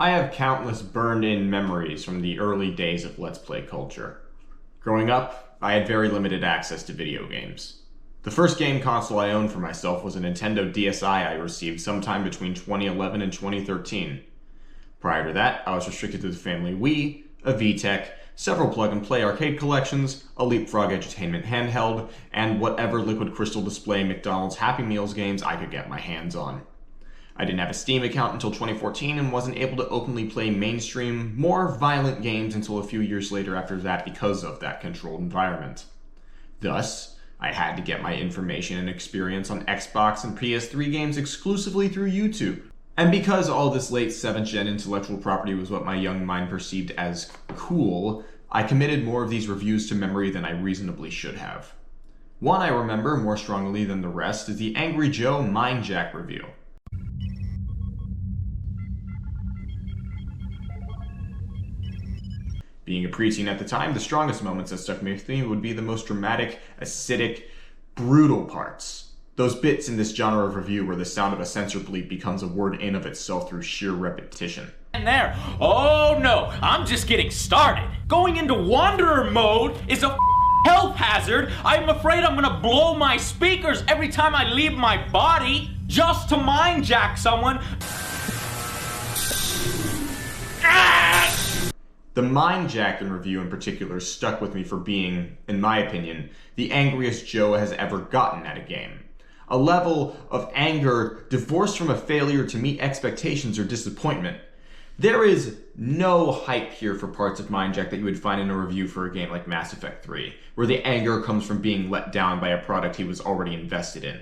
I have countless burned-in memories from the early days of Let's Play culture. Growing up, I had very limited access to video games. The first game console I owned for myself was a Nintendo DSi I received sometime between 2011 and 2013. Prior to that, I was restricted to the family Wii, a VTech, several plug-and-play arcade collections, a Leapfrog Entertainment handheld, and whatever Liquid Crystal Display McDonald's Happy Meals games I could get my hands on. I didn't have a Steam account until 2014 and wasn't able to openly play mainstream, more violent games until a few years later after that because of that controlled environment. Thus, I had to get my information and experience on Xbox and PS3 games exclusively through YouTube. And because all this late 7th gen intellectual property was what my young mind perceived as cool, I committed more of these reviews to memory than I reasonably should have. One I remember more strongly than the rest is the Angry Joe Mindjack review. Being a preteen at the time, the strongest moments that stuck with me would be the most dramatic, acidic, brutal parts. Those bits in this genre of review where the sound of a censor bleep becomes a word in of itself through sheer repetition. And there, oh no, I'm just getting started. Going into wanderer mode is a health hazard. I'm afraid I'm gonna blow my speakers every time I leave my body just to mindjack someone. The Mindjack review in particular stuck with me for being, in my opinion, the angriest Joe has ever gotten at a game. A level of anger divorced from a failure to meet expectations or disappointment. There is no hype here for parts of Mindjack that you would find in a review for a game like Mass Effect 3, where the anger comes from being let down by a product he was already invested in.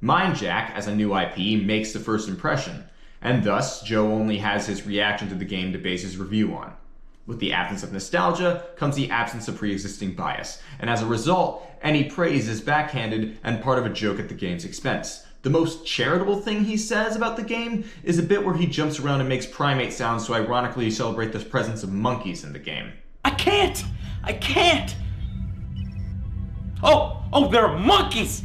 Mindjack, as a new IP, makes the first impression, and thus Joe only has his reaction to the game to base his review on. With the absence of nostalgia comes the absence of pre-existing bias, and as a result, any praise is backhanded and part of a joke at the game's expense. The most charitable thing he says about the game is a bit where he jumps around and makes primate sounds to ironically celebrate the presence of monkeys in the game. I can't! Oh, there are monkeys!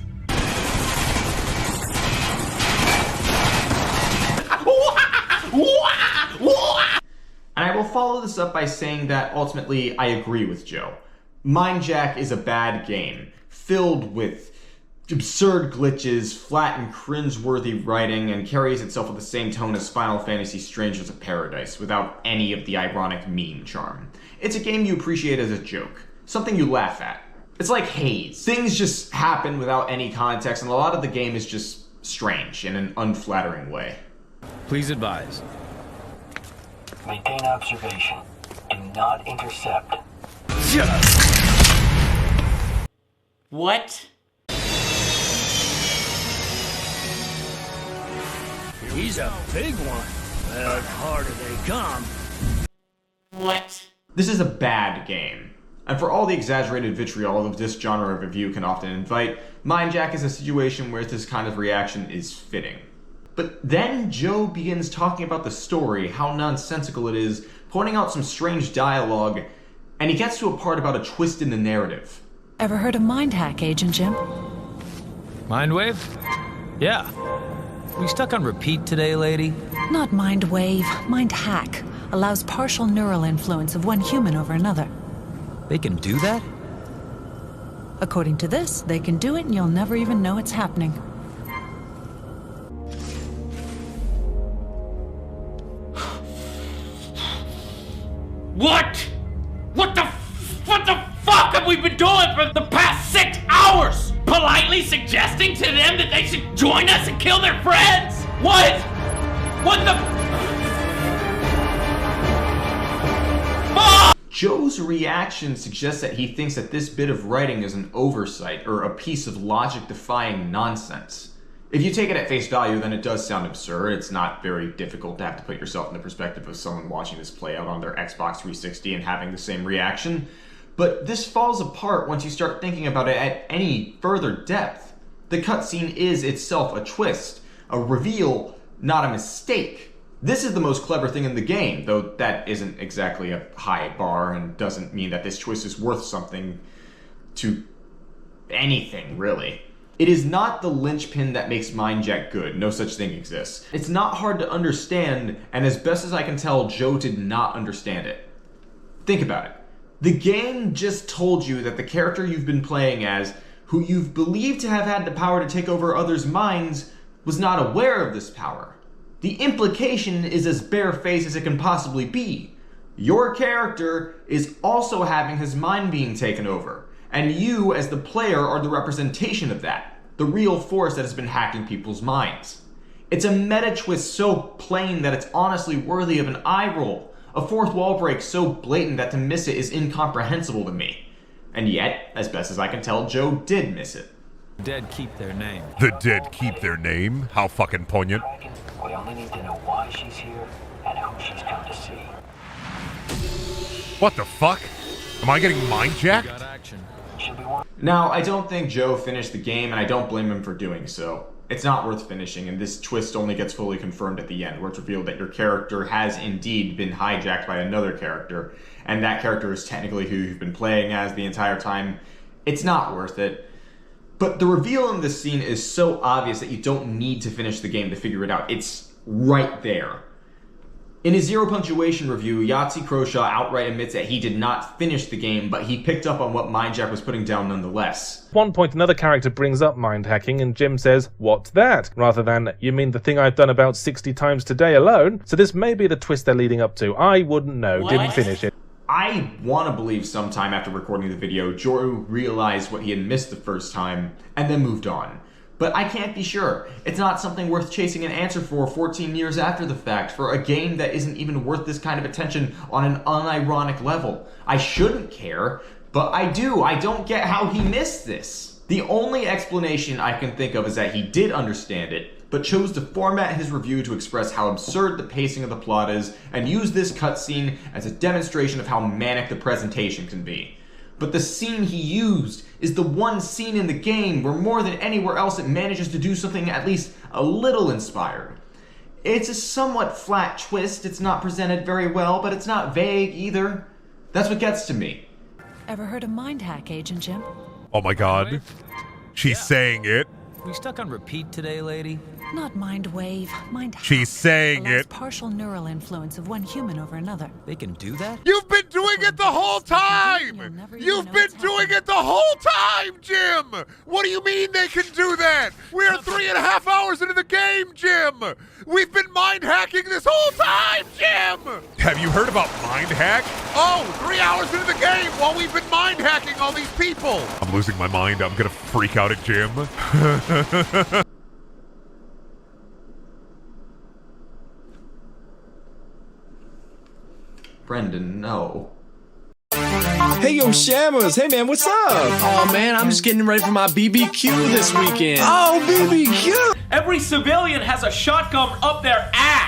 And I will follow this up by saying that ultimately I agree with Joe. Mindjack is a bad game, filled with absurd glitches, flat and cringe-worthy writing, and carries itself with the same tone as Final Fantasy Strangers of Paradise, without any of the ironic meme charm. It's a game you appreciate as a joke, something you laugh at. It's like Haze. Things just happen without any context, and a lot of the game is just strange in an unflattering way. Please advise. Maintain observation. Do not intercept. What? He's a big one. The harder they come. What? This is a bad game. And for all the exaggerated vitriol of this genre of review can often invite, Mindjack is a situation where this kind of reaction is fitting. But then Joe begins talking about the story, how nonsensical it is, pointing out some strange dialogue, and he gets to a part about a twist in the narrative. Ever heard of mind hack, Agent Jim? Mindwave? Yeah. We stuck on repeat today, lady? Not mind wave, mind hack. Allows partial neural influence of one human over another. They can do that? According to this, they can do it and you'll never even know it's happening. What? What the fuck have we been doing for the past 6 hours? Politely suggesting to them that they should join us and kill their friends? What? What the fuck? Joe's reaction suggests that he thinks that this bit of writing is an oversight or a piece of logic-defying nonsense. If you take it at face value, then it does sound absurd. It's not very difficult to have to put yourself in the perspective of someone watching this play out on their Xbox 360 and having the same reaction. But this falls apart once you start thinking about it at any further depth. The cutscene is itself a twist, a reveal, not a mistake. This is the most clever thing in the game, though that isn't exactly a high bar and doesn't mean that this twist is worth something to anything, really. It is not the linchpin that makes Mindjack good. No such thing exists. It's not hard to understand, and as best as I can tell, Joe did not understand it. Think about it. The game just told you that the character you've been playing as, who you've believed to have had the power to take over others' minds, was not aware of this power. The implication is as barefaced as it can possibly be. Your character is also having his mind being taken over. And you, as the player, are the representation of that, the real force that has been hacking people's minds. It's a meta twist so plain that it's honestly worthy of an eye roll, a fourth wall break so blatant that to miss it is incomprehensible to me. And yet, as best as I can tell, Joe did miss it. The dead keep their name. The dead keep their name? How fucking poignant. We only need to know why she's here and who she's come to see. What the fuck? Am I getting mindjacked? Got action. Now, I don't think Joe finished the game, and I don't blame him for doing so. It's not worth finishing, and this twist only gets fully confirmed at the end, where it's revealed that your character has indeed been hijacked by another character, and that character is technically who you've been playing as the entire time. It's not worth it. But the reveal in this scene is so obvious that you don't need to finish the game to figure it out. It's right there. In his zero punctuation review, Yahtzee Croshaw outright admits that he did not finish the game, but he picked up on what Mindjack was putting down nonetheless. At one point, another character brings up mind hacking, and Jim says, "What's that?" rather than, "You mean the thing I've done about 60 times today alone?" So this may be the twist they're leading up to. I wouldn't know. What? Didn't finish it. I want to believe sometime after recording the video, Joe realized what he had missed the first time, and then moved on. But I can't be sure. It's not something worth chasing an answer for 14 years after the fact, for a game that isn't even worth this kind of attention on an unironic level. I shouldn't care, but I do. I don't get how he missed this. The only explanation I can think of is that he did understand it, but chose to format his review to express how absurd the pacing of the plot is, and use this cutscene as a demonstration of how manic the presentation can be. But the scene he used is the one scene in the game where more than anywhere else it manages to do something at least a little inspired. It's a somewhat flat twist, it's not presented very well, but it's not vague either. That's what gets to me. Ever heard of mind hack, Agent Jim? Oh my god. She's saying it. We stuck on repeat today, lady? Not mind wave, mind hack. She's saying allows it. partial neural influence of one human over another. They can do that? You've been doing it the whole time! You've been doing it the whole time, Jim! What do you mean they can do that? We're 3.5 hours into the game, Jim! We've been mind hacking this whole time, Jim! Have you heard about mind hack? Oh, 3 hours into the game while we've been mind hacking all these people! I'm losing my mind. I'm gonna freak out at Jim. Brendan, no. Hey, yo, Shammers. Hey, man, what's up? Oh man, I'm just getting ready for my BBQ this weekend. Oh, BBQ. Every civilian has a shotgun up their ass.